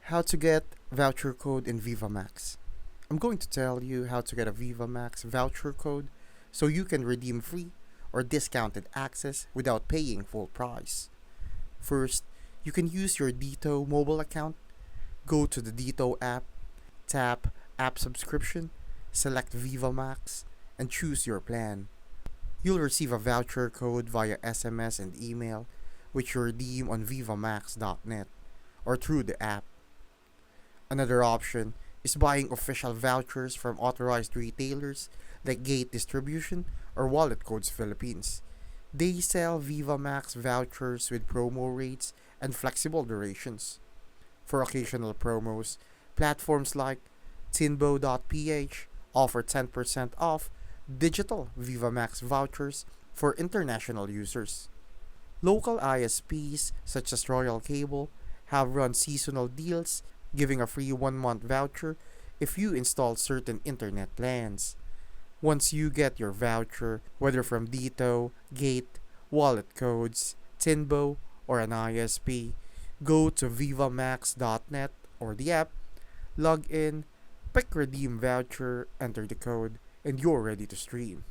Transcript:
How to get voucher code in Vivamax. I'm going to tell you how to get a Vivamax voucher code so you can redeem free or discounted access without paying full price. First, you can use your Dito mobile account. Go to the Dito app, tap App Subscription, select Vivamax, and choose your plan. You'll receive a voucher code via SMS and email, which you redeem on vivamax.net or through the app. Another option is buying official vouchers from authorized retailers like Gate Distribution or Wallet Codes Philippines. They sell Vivamax vouchers with promo rates and flexible durations. For occasional promos, platforms like tinbo.ph offer 10% off digital Vivamax vouchers for international users. Local ISPs such as Royal Cable have run seasonal deals giving a free 1 month voucher if you install certain internet plans. Once you get your voucher, whether from Dito, Gate, Wallet Codes, Tinbo, or an ISP, go to vivamax.net or the app, log in, pick redeem voucher, enter the code, and you're ready to stream.